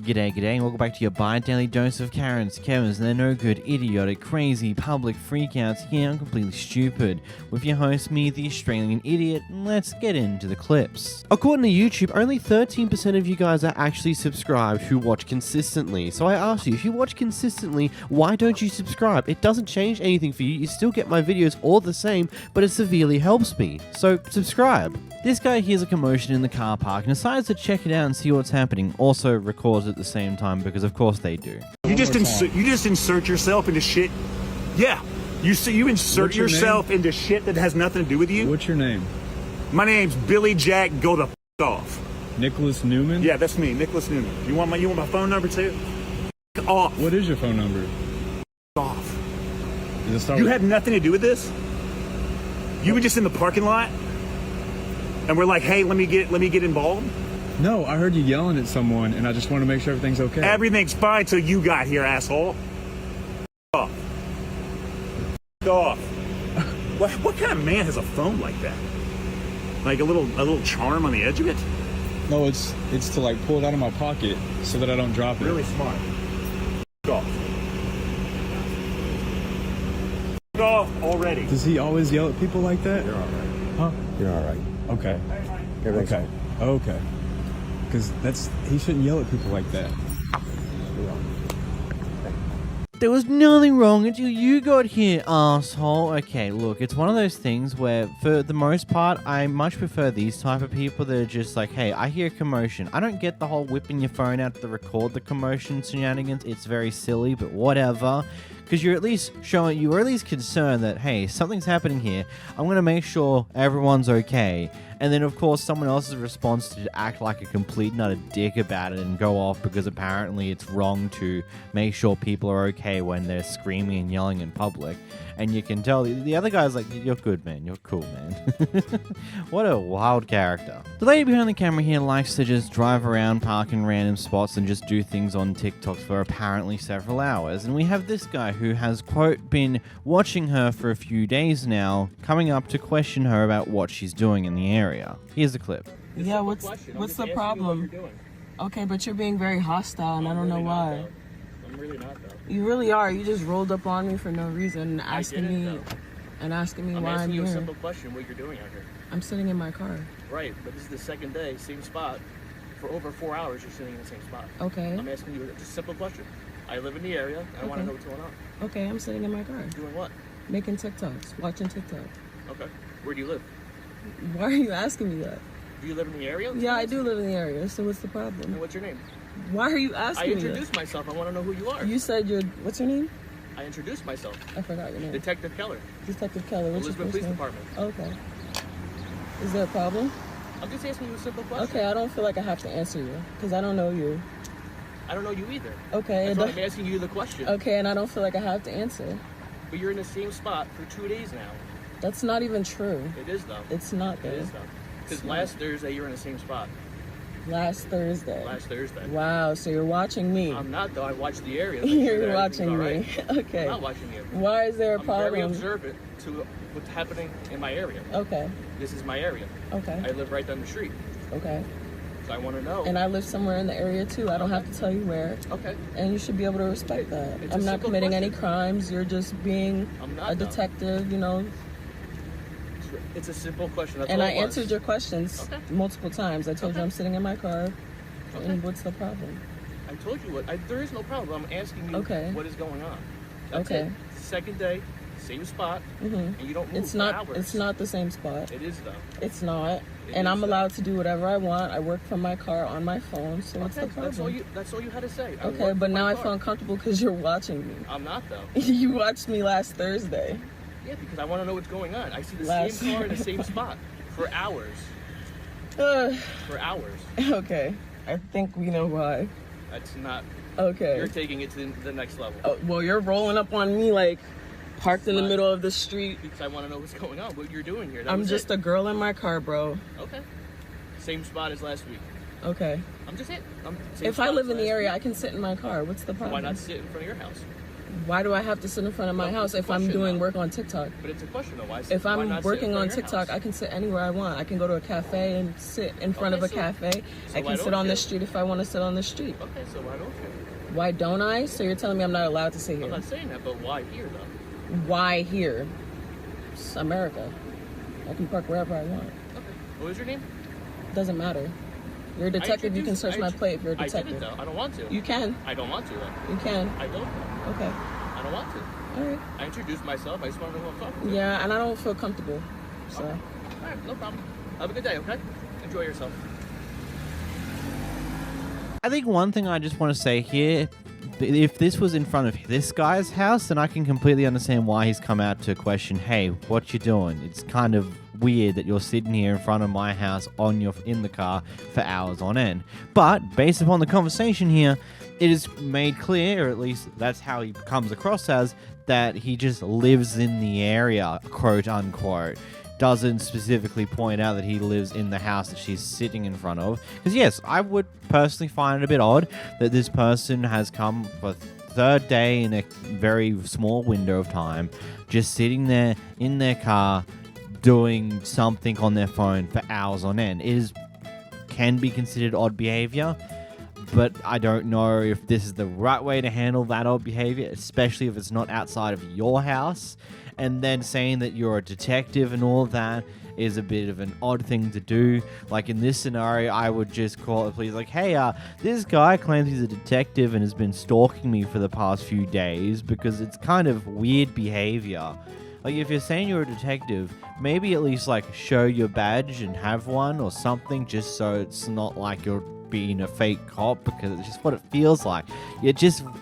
G'day, g'day, and welcome back to your bi-daily dose of Karens, Kevins, and they're no good, idiotic, crazy, public freakouts here on Completely Stupid, with your host, me, the Australian idiot, and let's get into the clips. According to YouTube, only 13% of you guys are actually subscribed who watch consistently, so I ask you, if you watch consistently, why don't you subscribe? It doesn't change anything for you, you still get my videos all the same, but it severely helps me, so subscribe. This guy hears a commotion in the car park and decides to check it out and see what's happening, also records at the same time because of course they do. You just insert yourself into shit. Yeah, you insert yourself into shit that has nothing to do with you. What's your name? My name's Billy Jack. Go the f off. Nicholas Newman? Yeah, that's me, Nicholas Newman. You want my phone number too? F off. What is your phone number? F off. Does it start You with... had nothing to do with this. You were just in the parking lot, and we're like, hey, let me get involved. No, I heard you yelling at someone, and I just want to make sure everything's okay. Everything's fine till you got here, asshole. F off. F off. What kind of man has a phone like that? Like a little charm on the edge of it? No, it's to like pull it out of my pocket so that I don't drop it. Really smart. F off. F off already. Does he always yell at people like that? You're all right. Huh? You're all right. Okay. Everything's Okay. Okay. Because he shouldn't yell at people like that. There was nothing wrong until you got here, asshole. Okay, look, it's one of those things where, for the most part, I much prefer these type of people that are just like, hey, I hear commotion. I don't get the whole whipping your phone out to record the commotion shenanigans. It's very silly, but whatever. Because you're at least showing, you were at least concerned that, hey, something's happening here. I'm going to make sure everyone's okay. And then, of course, someone else's response to act like a complete and utter dick about it and go off because apparently it's wrong to make sure people are okay when they're screaming and yelling in public. And you can tell the other guy's like, you're good, man. You're cool, man. What a wild character. The lady behind the camera here likes to just drive around, park in random spots, and just do things on TikTok for apparently several hours. And we have this guy who has, quote, been watching her for a few days now, coming up to question her about what she's doing in the area. Here's the clip. Yeah, what's the problem? Okay, but you're being very hostile, and I don't know why. I'm really not, though. You really are. You just rolled up on me for no reason, asking me why I'm asking you here. a simple question: what you're doing out here? I'm sitting in my car. Right, but this is the second day, same spot. For over 4 hours, you're sitting in the same spot. Okay. I'm asking you just a simple question. I live in the area, and I want to know what's going on. Okay, I'm sitting in my car. Doing what? Making TikToks, watching TikTok. Okay. Where do you live? Why are you asking me that? Do you live in the area? Yeah, I do live in the area, so what's the And problem? what's your name? Why are you asking me I introduced myself. I want to know who you are. that? You said what's your name? I introduced myself. I forgot your name. Detective Keller. Detective Keller, what's your Elizabeth first Police name? Department. Okay. Is there a problem? I'm just asking you a simple question. Okay, I don't feel like I have to answer you, because I don't know you. I don't know you either. Okay. That's why I'm asking you the question. Okay, and I don't feel like I have to answer. But you're in the same spot for 2 days now. That's not even true. It is, though. It's not It though. is, though. Because last Thursday, you were in the same spot. Last Thursday. Last Thursday. Wow, so you're watching me. I'm not, though. I watched the area. You're watching me. Right. Okay. I'm not watching you. Why is there a I'm problem? very observant to what's happening in my area. Okay. This is my area. Okay. I live right down the street. Okay. So I want to know. And I live somewhere in the area too. I don't have to tell you where. Okay. And you should be able to respect that. It's a I'm not simple committing any question. crimes. You're just being I'm not, a though. detective, you know. It's a simple question. That's And all I it was. answered your questions Okay. multiple times. I told you I'm sitting in my car. Okay. And what's the problem? I told you what. There is no problem. I'm asking you Okay. what is going on. That's Okay. it. Second day, same spot, and you don't move It's for not. hours. It's not the same spot. It is, though. It's not. It And is, I'm though. allowed to do whatever I want. I work from my car on my phone. So what's the Okay, problem? that's all you had to say. I Okay, work but from now my I car. feel uncomfortable because you're watching me. I'm not, though. You watched me last Thursday. Yeah, because I want to know what's going on. I see the Last- same car in the same spot for hours. Uh, For hours. okay. I think we know why. That's not. Okay. You're taking it to the next level. Oh, well, you're rolling up on me like parked in the Why? middle of the street. Because I want to know what's going on, what you're doing here. That I'm was just it. a girl in my car, bro. Okay. Same spot as last week. Okay. I'm just it. If I live in the area, I can sit in my car. What's the problem? Why not sit in front of your house? Why do I have to sit in front of my house if I'm doing work on TikTok? But it's a question though. If why I'm not sit working in on front of your TikTok, house? I can sit anywhere I want. I can go to a cafe and sit in front of a cafe. so I why can sit don't on you? the street if I want to sit on the street. Okay, so why don't you? Why don't I? So you're telling me I'm not allowed to sit I'm here? not saying that, but why here though? Why here? It's America. I can park wherever I want. Okay. What was your name? Doesn't matter. You're a detective. You can search my plate if you're a I detective. didn't though. I don't want to. You can. I don't want to though. You can. I don't. Okay. I don't want to. All right. I introduced myself. I just want to know who I'm talking to. Yeah, and I don't feel comfortable. So. Okay. All right, no problem. Have a good day, okay? Enjoy yourself. I think one thing I just want to say here, if this was in front of this guy's house, then I can completely understand why he's come out to question, hey, what you doing? It's kind of weird that you're sitting here in front of my house in the car for hours on end. But based upon the conversation here, it is made clear, or at least that's how he comes across as, that he just lives in the area, quote unquote. Doesn't specifically point out that he lives in the house that she's sitting in front of. Because yes, I would personally find it a bit odd that this person has come for the third day in a very small window of time, just sitting there in their car doing something on their phone for hours on end. Can be considered odd behavior, but I don't know if this is the right way to handle that odd behavior, especially if it's not outside of your house. And then saying that you're a detective and all of that is a bit of an odd thing to do. Like in this scenario, I would just call the police like, hey, this guy claims he's a detective and has been stalking me for the past few days, because it's kind of weird behavior. Like if you're saying you're a detective, maybe at least like show your badge and have one or something, just so it's not like you're being a fake cop, because it's just what it feels like.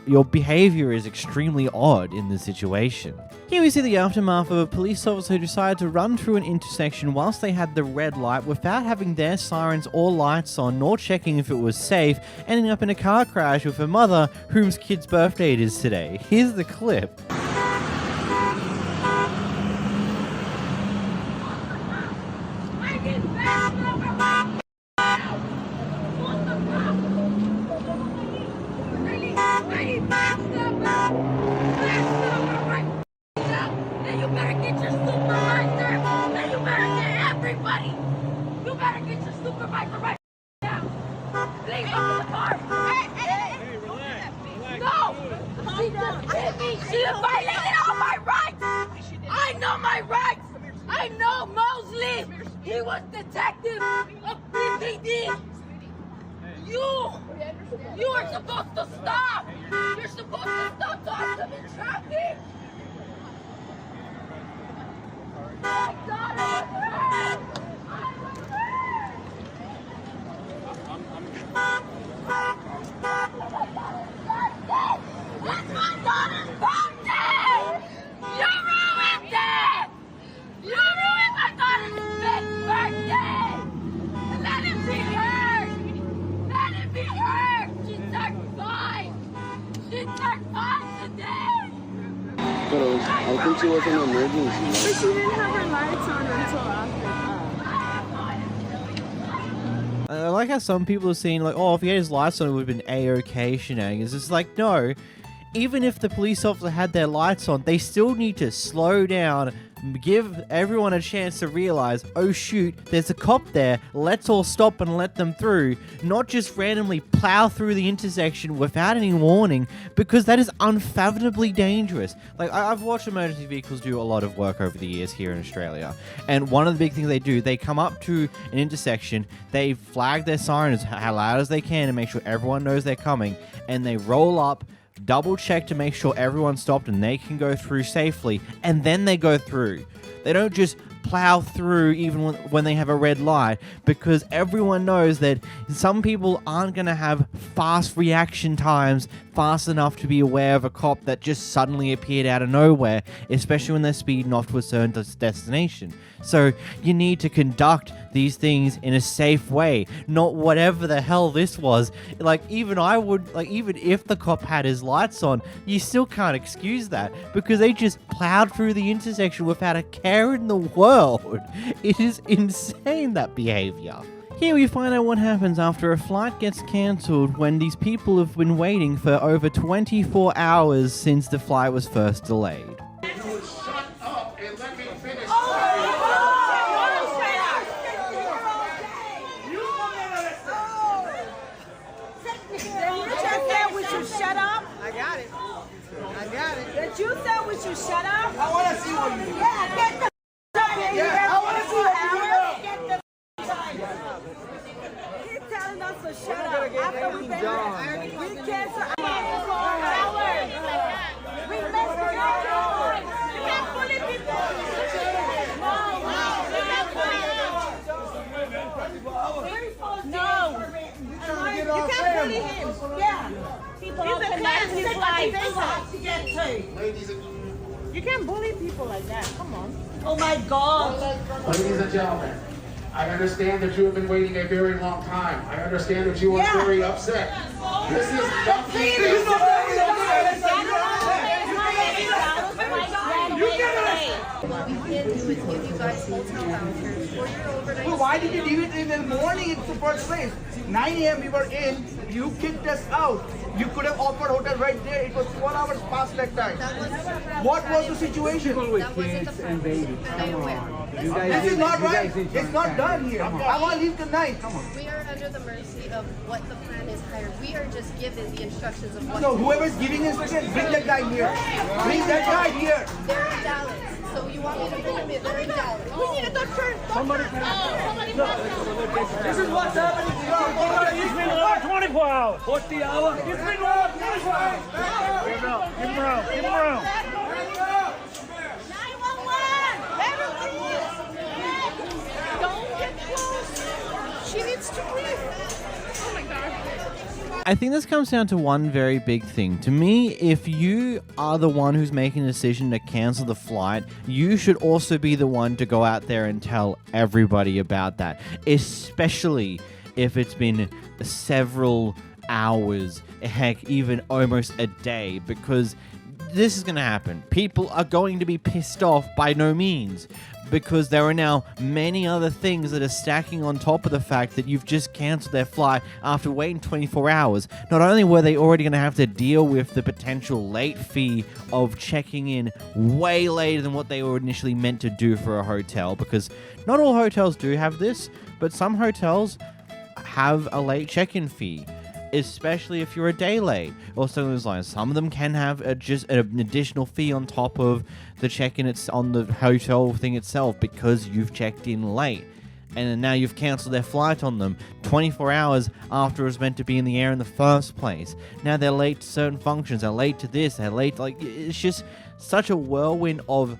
Your behavior is extremely odd in this situation. Here we see the aftermath of a police officer who decided to run through an intersection whilst they had the red light without having their sirens or lights on, nor checking if it was safe, ending up in a car crash with her mother, whose kid's birthday it is today. Here's the clip. She violated all my rights. I know my rights. I know Mosley. He was detective of BPD. You are supposed to stop. You're supposed to stop talking in traffic. My daughter was hurt. I was hurt. It's my daughter's birthday! You ruined it! You ruined my daughter's fifth birthday! Let it be hurt! Let it be hurt! She turned 5! She turned 5 today! But I think she was an emergency. But she didn't have her lights on until after that. I like how some people are saying, like, oh, if he had his lights on, it would have been A-OK shenanigans. It's like, no. Even if the police officer had their lights on, they still need to slow down, give everyone a chance to realize, oh shoot, there's a cop there, let's all stop and let them through, not just randomly plow through the intersection without any warning, because that is unfathomably dangerous. Like, I've watched emergency vehicles do a lot of work over the years here in Australia, and one of the big things they do, they come up to an intersection, they flag their sirens how loud as they can to make sure everyone knows they're coming, and they roll up, double check to make sure everyone's stopped and they can go through safely, and then they go through. They don't just plow through even when they have a red light, because everyone knows that some people aren't going to have fast reaction times fast enough to be aware of a cop that just suddenly appeared out of nowhere, especially when they're speeding off to a certain destination. So you need to conduct these things in a safe way, not whatever the hell this was. Like, even if the cop had his lights on, you still can't excuse that, because they just plowed through the intersection without a care in the world. It is insane, that behavior. Here we find out what happens after a flight gets cancelled when these people have been waiting for over 24 hours since the flight was first delayed. Shut up. I got it. Did you say we should shut up? I want to see what you do. Yeah, get the up in here. I want to see what you do. Get the Keep telling us to shut up. After we cancel hours. We missed the hours. You can't bully people. No. You can't bully him. Yeah. People don't connect his life. You can't bully people like that. Come on. Oh my God. Ladies and gentlemen, I understand that you have been waiting a very long time. I understand that you are very upset. This is Well, why did you leave it in the morning in the first place? 9 a.m. we were in, you kicked us out. You could have offered hotel right there. It was 1 hour past that time. What was the situation? People with kids and babies. Come on. This is not right. It's not done here. I want to leave tonight. Come on. We are under the mercy of what the plan is hired. We are just given the instructions of what. So whoever's giving instructions, bring that guy here. Bring that guy here. They're in Dallas. So you want me to bring him in? They're in Dallas. We need a doctor. Somebody. This is what's happening. It's been over 24 hours. 40 hours. It's been over 24 hours. Give him room. Give him room. Give him room. 911. Don't get close. She needs to breathe. Oh my God. I think this comes down to one very big thing. To me, if you are the one who's making a decision to cancel the flight, you should also be the one to go out there and tell everybody about that. Especially if it's been several hours, heck, even almost a day, because this is going to happen. People are going to be pissed off by no means, because there are now many other things that are stacking on top of the fact that you've just cancelled their flight after waiting 24 hours. Not only were they already going to have to deal with the potential late fee of checking in way later than what they were initially meant to do for a hotel, because not all hotels do have this, but some hotels have a late check-in fee, especially if you're a day late or something along those lines. Some of them can have just an additional fee on top of the check-in on the hotel thing itself because you've checked in late. And then now you've cancelled their flight on them 24 hours after it was meant to be in the air in the first place. Now they're late to certain functions, they're late to this, they're late, it's just such a whirlwind of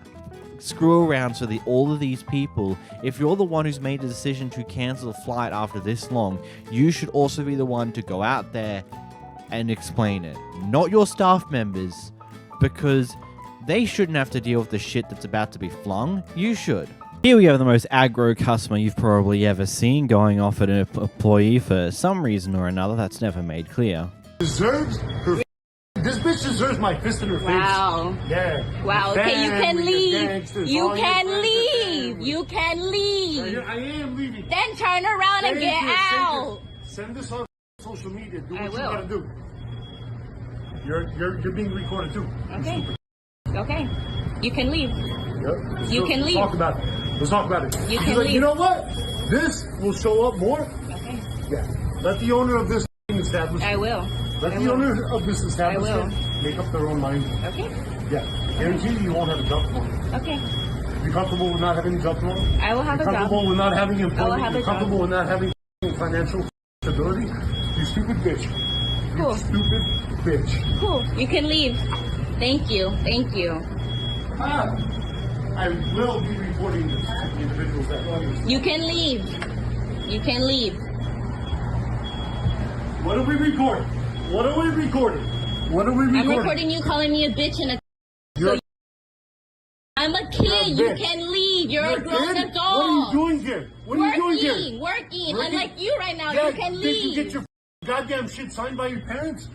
screw around so all of these people. If you're the one who's made the decision to cancel a flight after this long, you should also be the one to go out there and explain it. Not your staff members, because they shouldn't have to deal with the shit that's about to be flung. You should. Here we have the most aggro customer you've probably ever seen going off at an employee for some reason or another that's never made clear. deserves her. This bitch deserves my fist in her face. Wow. Yeah. Wow. Okay, you can leave. You can leave. You can leave. I am leaving. Then turn around and get out. Send this on social media. Do what I you will. gotta do. You're being recorded too. Okay. Okay. You can leave. Yep. You can leave. Let's talk about it. Let's talk about it. You He's can like, leave. you know what? This will show up more. Okay. Yeah. Let the owner of this establishment. I will. Let I the will. owner of this establishment make up their own mind. Okay. Yeah. Guarantee you won't have a job tomorrow. Okay. You comfortable with not having a job tomorrow? I will have a You're job. comfortable with not having employment? I will have a You're comfortable job. with not having financial stability? You stupid bitch. Cool. You stupid bitch. Cool. You can leave. Thank you. Thank you. I will be reporting this to the individuals that run this. You can leave. You can leave. What are we recording? What are we recording? What are we recording? I'm recording you calling me a bitch and a. You're I'm a kid. You're a You bitch. can leave. You're a grown kid? adult. What are you doing here? What are you doing here? Working. Unlike you right now, Yeah, you can did you leave. get your goddamn shit signed by your parents?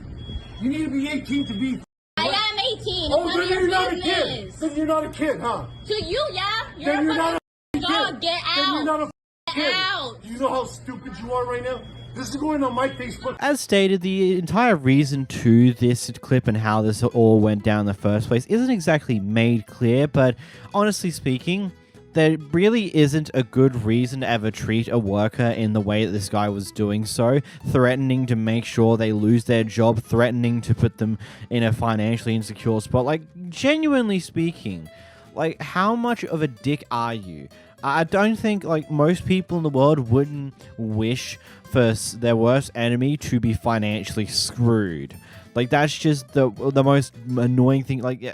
You need to be 18 to be. I am 18. Oh, It's none then of you're your not a business. kid. Then you're not a kid, huh? To you, yeah. You're Then a you're not fucking a dog. kid. Get Then you're out. not a Get out. You know how stupid you are right now? This is going on my Facebook. As stated, the entire reason to this clip and how this all went down in the first place isn't exactly made clear, but honestly speaking, there really isn't a good reason to ever treat a worker in the way that this guy was doing so, threatening to make sure they lose their job, threatening to put them in a financially insecure spot. Like, genuinely speaking, like, how much of a dick are you? I don't think, like, most people in the world wouldn't wish for their worst enemy to be financially screwed. Like, that's just the most annoying thing. Like,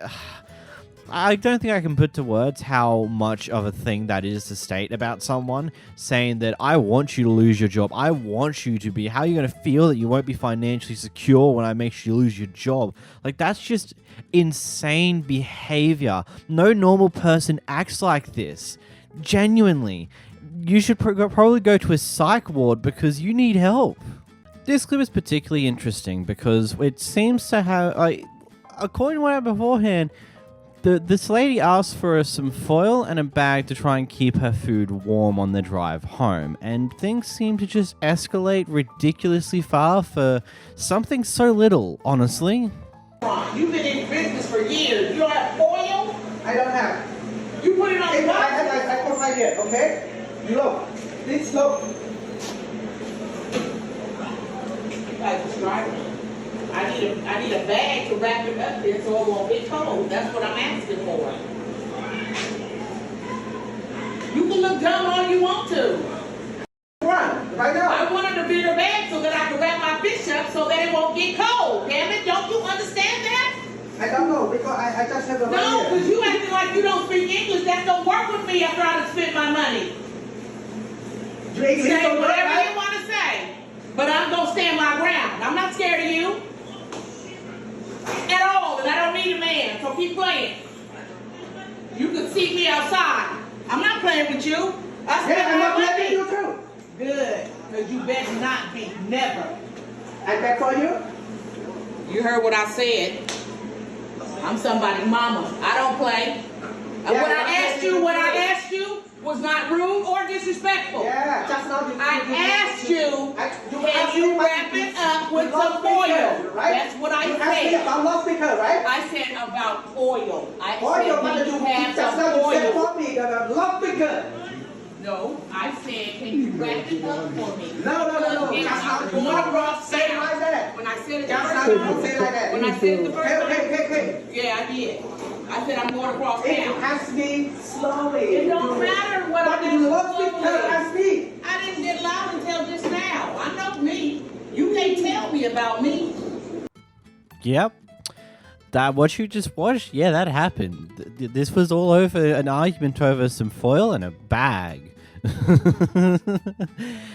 I don't think I can put to words how much of a thing that is to state about someone, saying that I want you to lose your job. I want you to be. How are you going to feel that you won't be financially secure when I make you lose your job? Like, that's just insane behavior. No normal person acts like this. Genuinely. You should probably go to a psych ward because you need help. This clip is particularly interesting because it seems to have, like, according to what I had beforehand, this lady asked for some foil and a bag to try and keep her food warm on the drive home, and things seem to just escalate ridiculously far for something so little, honestly. You've been in business for years. You don't have foil? I don't have. You put it on the box? I put right here, okay? Look. Please look. I need a bag to wrap it up in so it won't get cold. That's what I'm asking for. You can look dumb all you want to. Right now. I wanted a bigger bag so that I can wrap my fish up so that it won't get cold. Damn it, don't you understand that? I don't know, because I just have a No, because you acting like you don't speak English. That don't work with me after I done spent my money. Say whatever you want to say. But I'm going to stand my ground. I'm not scared of you. At all, and I don't need a man, so keep playing. You can see me outside. I'm not playing with you. I'm not playing with you too. Good, because you better not be, never. I bet for you? You heard what I said. I'm somebody's mama. I don't play. What I asked you was not rude or disrespectful. Yeah, just not. I asked you, can you wrap it up with some foil? Right? That's what I said. About loudspeaker, right? I said about foil. I said, can you have some foil? Loudspeaker. No, I said, can you wrap it up for me? No. I'm going across town. Like that. When I said it the first time. When I said it the first time. Yeah, I did. I said I'm going across town. It has to be slowly. It don't matter what I do slowly. I didn't get loud until just now. I know me. You can't tell me about me. Yep. That what you just watched? Yeah, that happened. This was all over an argument over some foil and a bag.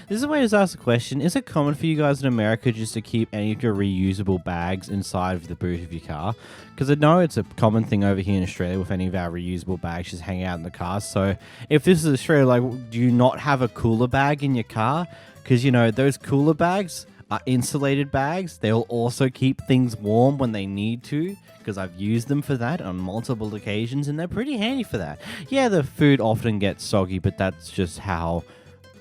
This is where I just ask a question. Is it common for you guys in America just to keep any of your reusable bags inside of the boot of your car? Because I know it's a common thing over here in Australia with any of our reusable bags just hanging out in the car. So if this is Australia, like, do you not have a cooler bag in your car? Because, you know, those cooler bags are insulated bags. They'll also keep things warm when they need to, because I've used them for that on multiple occasions, and they're pretty handy for that. Yeah, the food often gets soggy, but that's just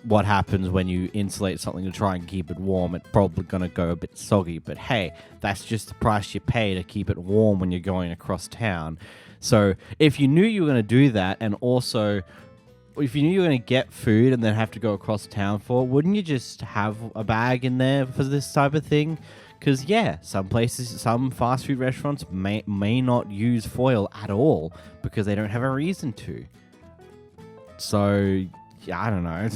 what happens when you insulate something to try and keep it warm. It's probably going to go a bit soggy, but hey, that's just the price you pay to keep it warm when you're going across town. So if you knew you were going to do that, and also if you knew you were going to get food and then have to go across town for it, wouldn't you just have a bag in there for this type of thing? Because, yeah, some places, some fast food restaurants may not use foil at all because they don't have a reason to. So, yeah, I don't know.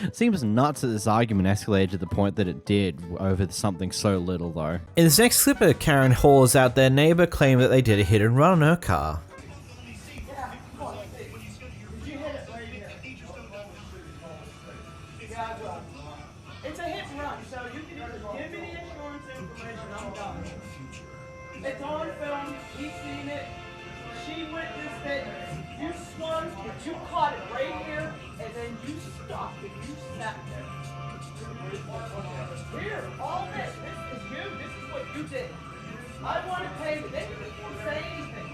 It seems nuts that this argument escalated to the point that it did over something so little, though. In this next clip, a Karen hauls out their neighbor claiming that they did a hit and run on her car. It's a hit and run, so you can either give me the insurance information, I'm done. It's on film, he's seen it, she witnessed it, you swung, but you caught it right here, and then you stopped and you sat there. Here, all this is you, this is what you did. I want to pay you, they didn't even say anything.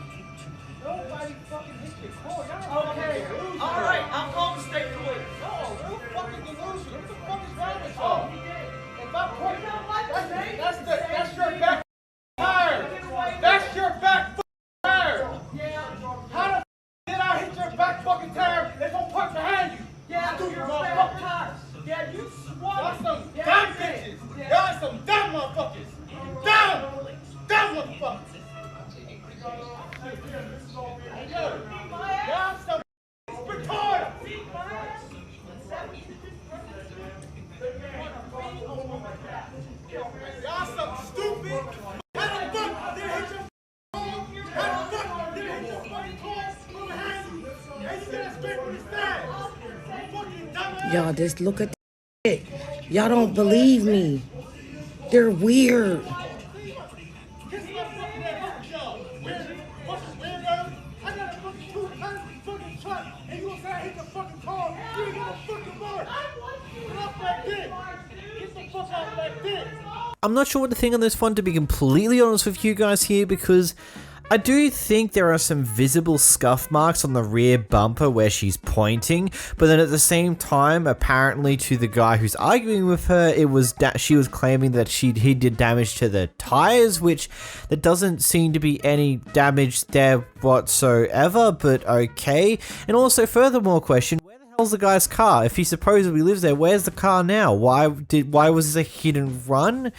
Nobody fucking hit your car. Y'all Okay, all right, I'll call the state police. No, real fucking delusion. What the fuck is wrong with y'all? If I put that's your back tire. That's your back tire. How the did I hit your back fucking tire? They gonna park behind you. Yeah, do your back motherfucking tires. Yeah, you swung. Y'all some Yeah, dumb you did. bitches. Y'all some dumb motherfuckers. Dumb motherfuckers. Y'all some retarded. Y'all some stupid. How the fuck did it hit your phone? How the fuck did it hit your fucking car from behind you? And you got straight from the side. You fucking dumbass. Y'all just look at the shit. Y'all don't believe me. They're weird. This motherfucking ass fucking y'all. Fucking weirdo. I got a fucking 2-ton fucking truck, and you gonna say I hit the fucking car? You ain't got a fucking mark. Get off that dick. Get the fuck off that dick. I'm not sure what to think on this one, to be completely honest with you guys here, because I do think there are some visible scuff marks on the rear bumper where she's pointing, but then at the same time, apparently to the guy who's arguing with her, it was she was claiming that he did damage to the tires, which there doesn't seem to be any damage there whatsoever, but okay. And also, furthermore question, where the hell's the guy's car? If he supposedly lives there, where's the car now? Why was this a hit and run?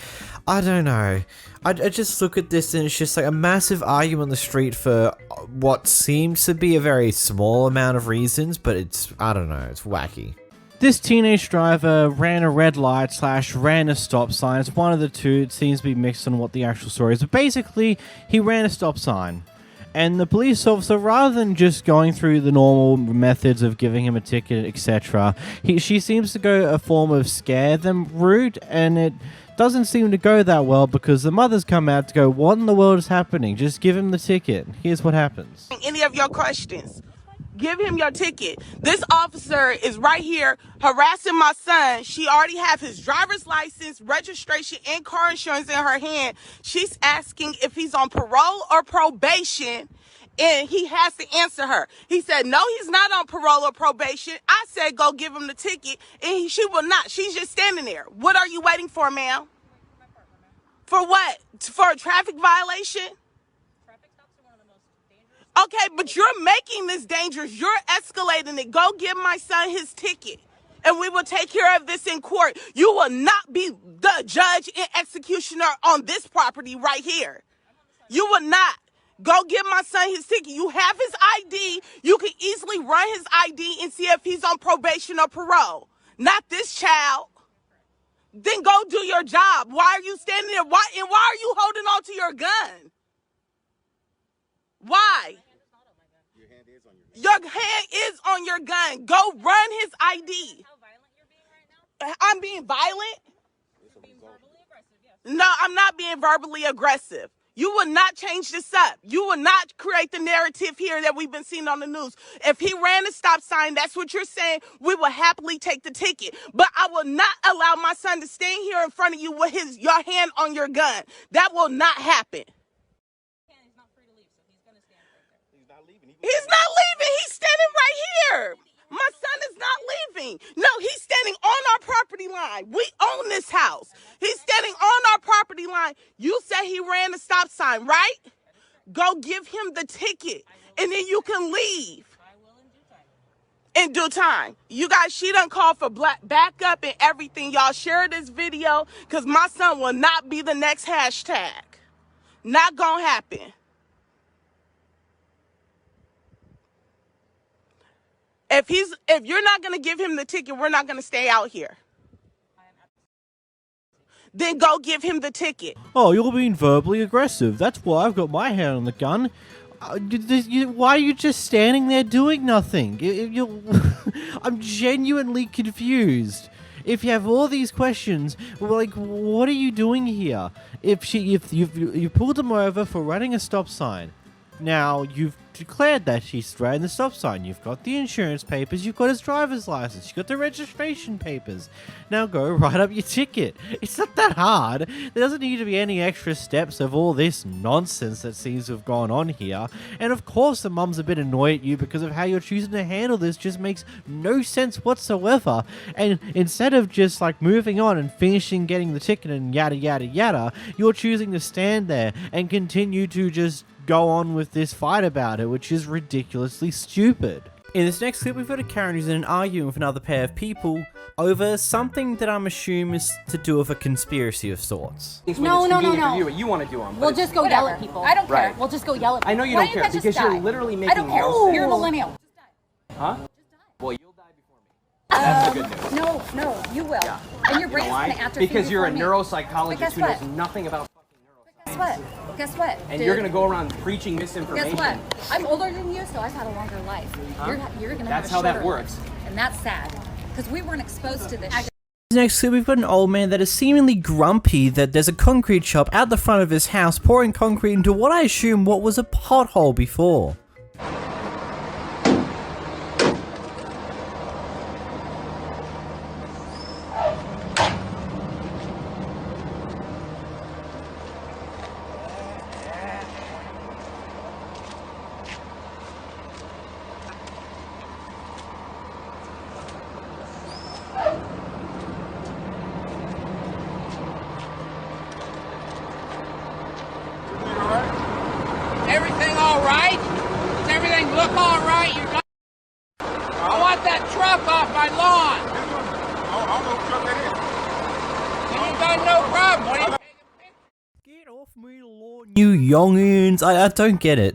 I don't know. I just look at this and it's just like a massive argument on the street for what seems to be a very small amount of reasons, but it's, I don't know, it's wacky. This teenage driver ran a red light / ran a stop sign. It's one of the two. It seems to be mixed on what the actual story is. But basically, he ran a stop sign. And the police officer, rather than just going through the normal methods of giving him a ticket, etc., she seems to go a form of scare them route, and it doesn't seem to go that well because the mothers come out to go, what in the world is happening? Just give him the ticket. Here's what happens. Any of your questions, give him your ticket. This officer is right here harassing my son. She already have his driver's license, registration, and car insurance in her hand. She's asking if he's on parole or probation, and he has to answer her. He said, no, he's not on parole or probation. I said, go give him the ticket, and she will not. She's just standing there. What are you waiting for, ma'am? For what? For a traffic violation? Okay, but you're making this dangerous. You're escalating it. Go give my son his ticket, and we will take care of this in court. You will not be the judge and executioner on this property right here. You will not. Go give my son his ticket. You have his ID. You can easily run his ID and see if he's on probation or parole. Not this child. Then go do your job. Why are you standing there? Why are you holding on to your gun? Why? Your hand is on your gun. Go run his ID. I'm being violent? No, I'm not being verbally aggressive. You will not change this up. You will not create the narrative here that we've been seeing on the news. If he ran a stop sign, that's what you're saying, we will happily take the ticket. But I will not allow my son to stand here in front of you with your hand on your gun. That will not happen. He's not leaving. He's standing right here. My son is not leaving. No, he's standing on our property line. We own this house. He's standing on our property line. You said he ran a stop sign, right? Go give him the ticket, and then you can leave. In due time. You guys, she done called for backup and everything. Y'all share this video because my son will not be the next hashtag. Not gonna happen. If you're not going to give him the ticket, we're not going to stay out here. Then go give him the ticket. Oh, you're being verbally aggressive. That's why I've got my hand on the gun. Why are you just standing there doing nothing? I'm genuinely confused. If you have all these questions, like, what are you doing here? If you pulled him over for running a stop sign, Now, you've declared that she's ran the stop sign. You've got the insurance papers. You've got his driver's license. You've got the registration papers. Now go write up your ticket. It's not that hard. There doesn't need to be any extra steps of all this nonsense that seems to have gone on here. And of course the mum's a bit annoyed at you because of how you're choosing to handle this. Just makes no sense whatsoever. And instead of just like moving on and finishing getting the ticket and yada yada yada, you're choosing to stand there and continue to just go on with this fight about it, which is ridiculously stupid. In this next clip, we've got a Karen who's in an argument with another pair of people over something that I'm assuming is to do with a conspiracy of sorts. No. You want to do them. We'll just go yell at people. I don't care. Right. We'll just go yell at people. I know you don't care because you're literally making I don't care. no sense. You're a millennial. Huh? Well, you'll die before me. That's the good news. No, you will. Yeah. And your brain's going to atrophy because you're a me. neuropsychologist who knows nothing about fucking neuroscience. Guess what? And you're going to go around preaching misinformation. Guess what? I'm older than you, so I've had a longer life. Huh? You're going to have That's a how shorter that works. life. And that's sad. Because we weren't exposed to this. Next clip, we've got an old man that is seemingly grumpy that there's a concrete shop out the front of his house pouring concrete into what I assume what was a pothole before. Everything all right? Does everything look all right? I want that truck off my lawn. You got no problem. What do you Get off me lawn, you youngins. I don't get it.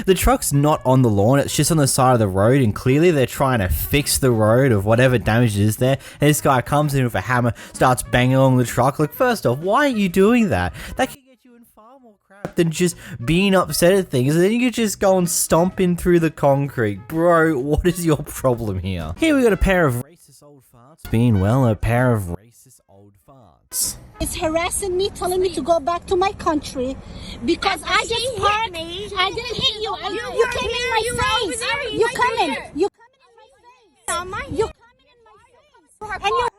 The truck's not on the lawn, it's just on the side of the road, and clearly they're trying to fix the road of whatever damage is there, and this guy comes in with a hammer, starts banging along the truck. Like, first off, why are you doing that? That can get you in far more crap than just being upset at things, and then you could just go and stomping through the concrete. Bro, what is your problem here? Here we got a pair of racist old farts being, well, a pair of racist old farts. It's harassing me, telling me to go back to my country because I just parked. I didn't hit you. You came in my face. You come in. You come in my face. You come in my face. And you're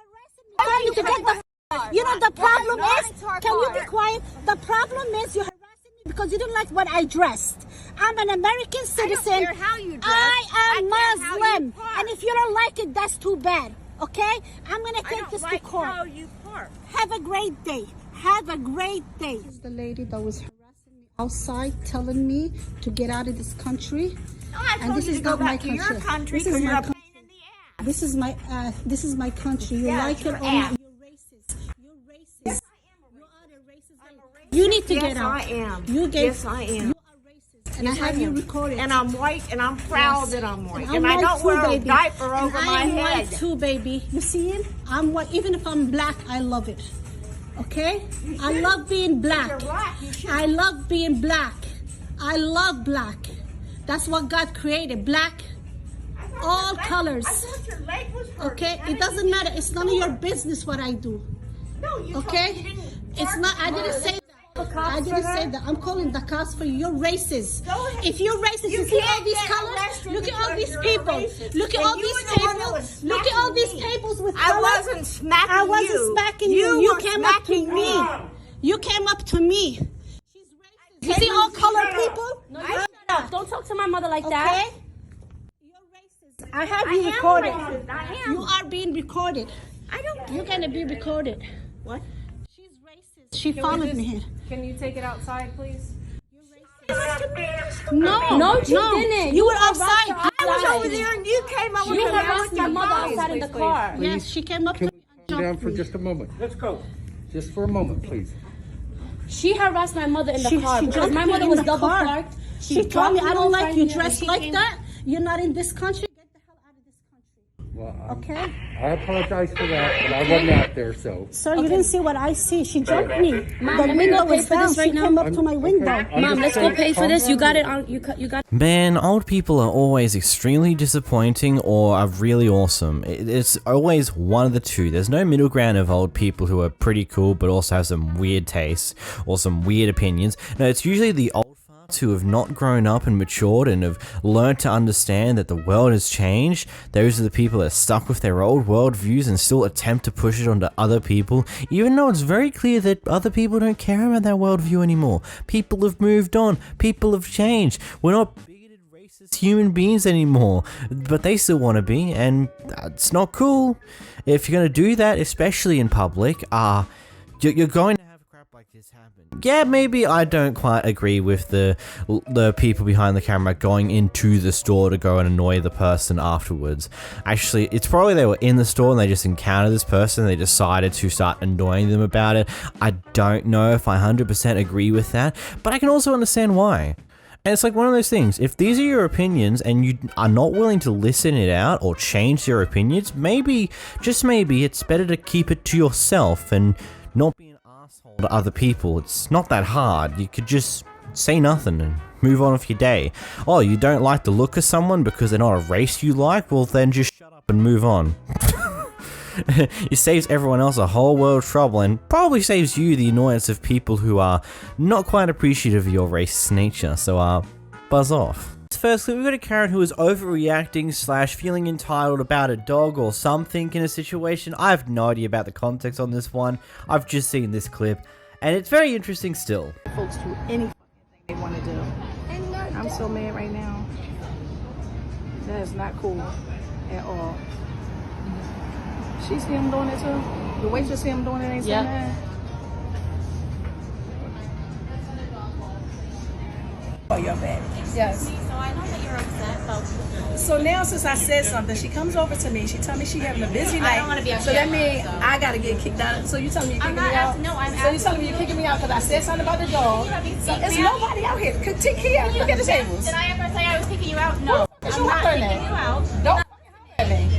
harassing me to get the. You know the problem is. Can you be quiet? The problem is you're harassing me because you didn't like what I dressed. I'm an American citizen. I don't care how you dress. I am Muslim, and if you don't like it, that's too bad. Okay? I'm gonna take this to court. How you park. Have a great day. Have a great day. This is the lady that was harassing me outside, telling me to get out of this country. No, I told and this you is to go not back my to your country This because is you're my a pain in the ass. This is my country. You like it or not? You're racist. You're racist. Yes, I am a racist. You are a racist. You need to get out. Yes, I am. Yes, I am. You are racist. And I have you recorded. And I'm white, and I'm proud that I'm white. And I don't wear a diaper and over my I am head. white too, baby. You see it? I'm white. Even if I'm black, I love it. Okay? I love being black. I love being black. I love black. That's what God created. Black. All colors. I thought your leg was hurt. Okay? It doesn't matter. It's none of your business what I do. No, you okay? told me you didn't. It's not. I didn't say that. I didn't say that. I'm calling the cops for you. You're racist. If you're racist, you see all these colors? Look at all these people. Look at all these tables. Look at all these tables with colors. I wasn't smacking you. I wasn't smacking you. You came up to me. You came up to me. She's racist. You see all colored people? No, you shut up. Don't talk to my mother like that. Okay? You're racist. I have you recorded. I am. You are being recorded. I don't. You're gonna be recorded. What? She's racist. She followed me here. Can you take it outside, please? No, you didn't. You were outside. I was over there and you came over. You harassed my mother outside in the car. Yes, she came up to me. Calm down for just a moment. Let's go. Just for a moment, please. She harassed my mother in the car because my mother was double parked. She told me, I don't like you dressed like that. You're not in this country. Get the hell out of this country. Well, Okay? I apologize for that, but I wasn't out there, so. Sir, you didn't see what I see. She jumped me. Mom, The let me go window pay was for down. this right She now. came up to my window. Mom, let's go pay for this. You got it on. You got. Man, old people are always extremely disappointing or are really awesome. It's always one of the two. There's no middle ground of old people who are pretty cool but also have some weird tastes or some weird opinions. No, it's usually the old farts who have not grown up and matured and have learned to understand that the world has changed. Those are the people that are stuck with their old worldviews and still attempt to push it onto other people, even though it's very clear that other people don't care about that worldview anymore. People have moved on. People have changed. We're not bigoted, racist human beings anymore, but they still want to be, and it's not cool. If you're going to do that, especially in public, you're going to have crap like this happen. Yeah, maybe I don't quite agree with the people behind the camera going into the store to go and annoy the person afterwards. Actually, it's probably they were in the store and they just encountered this person and they decided to start annoying them about it. I don't know if I 100% agree with that, but I can also understand why. And it's like one of those things, if these are your opinions and you are not willing to listen it out or change your opinions, maybe, just maybe, it's better to keep it to yourself and not be an asshole to other people. It's not that hard. You could just say nothing and move on with your day. Oh, you don't like the look of someone because they're not a race you like? Well, then just shut up and move on. It saves everyone else a whole world of trouble and probably saves you the annoyance of people who are not quite appreciative of your racist nature, so buzz off. Firstly, we've got a Karen who is overreacting / feeling entitled about a dog or something in a situation. I have no idea about the context on this one. I've just seen this clip, and it's very interesting still. Folks do any thing they want to do. I'm so mad right now. That is not cool at all. She see him doing it too? The waitress see him doing it ain't saying that? Oh, you're bad. Yes. So I know that you're upset about. So now since I said something, she comes over to me. She tell me she having a busy night. I don't want to be upset. So that means I gotta get kicked out. So you telling me you're kicking me out? No, I'm So you telling me you're kicking me out because I said something about the dog? So it's nobody out here. Take care. Look at the tables. Did I ever say I was kicking you out? No. I'm not kicking you out. Don't at me.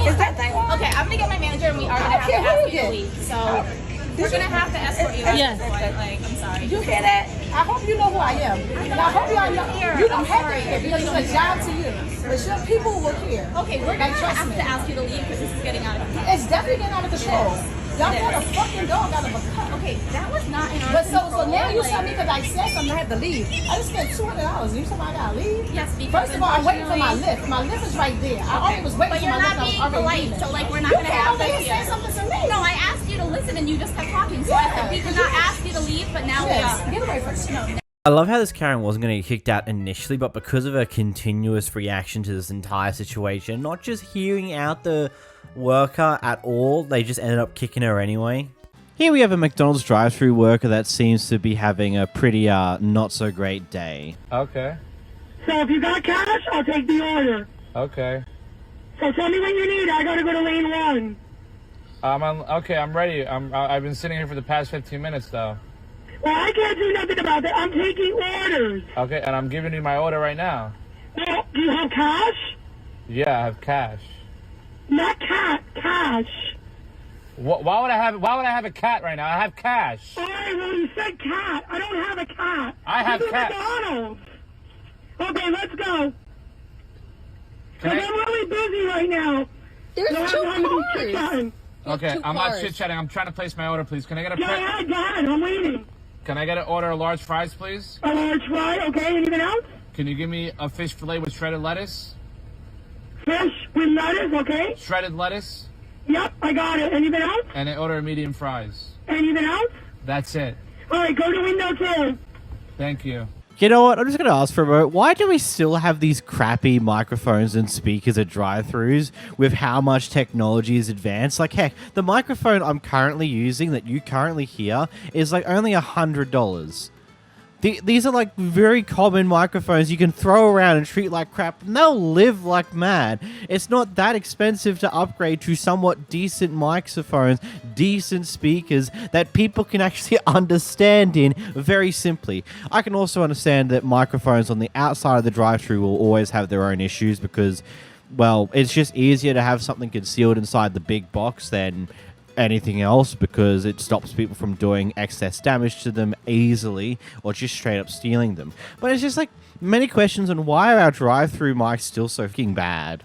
Is that thing on? Okay, I'm gonna get my manager and we are gonna have to ask you to leave. So we're gonna have to escort you. Yes. I'm sorry. You hear that? I hope you know who I am. And I hope y'all know. You don't have to hear because it's a job to you. But your people will hear. Okay, we're gonna have to ask you to leave because this is getting out of control. It's definitely getting out of control. Y'all put a fucking dog out of a cup. Okay, that was not in our But control. so now you tell me because I said something I had to leave. I just spent $200. You tell me I gotta leave? Yes, because first of all, I'm waiting for my lift. My lift is right there. I already was waiting but for you're my lift. not being polite, so like we're not gonna have this here. Say something to me. No, I asked you to listen and you just kept talking. So I said we did not ask you to leave, but now we are. Get away from me. I love how this Karen wasn't going to get kicked out initially, but because of her continuous reaction to this entire situation, not just hearing out the worker at all, they just ended up kicking her anyway. Here we have a McDonald's drive-thru worker that seems to be having a pretty not so great day. Okay. So if you got cash, I'll take the order. Okay. So tell me when you need it. I gotta go to lane 1. Okay, I'm ready. I've been sitting here for the past 15 minutes though. Well, I can't do nothing about that. I'm taking orders. Okay, and I'm giving you my order right now. Well, do you have cash? Yeah, I have cash. Not cash. Why would I have a cat right now? I have cash. All right, well, you said cat. I don't have a cat. I have cat. McDonald's. Okay, let's go. I'm really busy right now. There's two cars. Okay, I'm not chit-chatting. I'm trying to place my order, please. Can I get a... Go ahead. I'm waiting. Can I get an order of large fries, please? A large fry, okay. Anything else? Can you give me a fish fillet with shredded lettuce? Fish with lettuce, okay. Shredded lettuce? Yep, I got it. Anything else? And an order of medium fries. Anything else? That's it. All right, go to window 2. Thank you. You know what? I'm just going to ask for a moment. Why do we still have these crappy microphones and speakers at drive-thrus with how much technology is advanced? Like, heck, the microphone I'm currently using that you currently hear is like only $100. These are like very common microphones you can throw around and treat like crap, and they'll live like mad. It's not that expensive to upgrade to somewhat decent microphones, decent speakers that people can actually understand in very simply. I can also understand that microphones on the outside of the drive-thru will always have their own issues because, well, it's just easier to have something concealed inside the big box than anything else because it stops people from doing excess damage to them easily or just straight up stealing them. But it's just like many questions on why are our drive-thru mics still so fucking bad.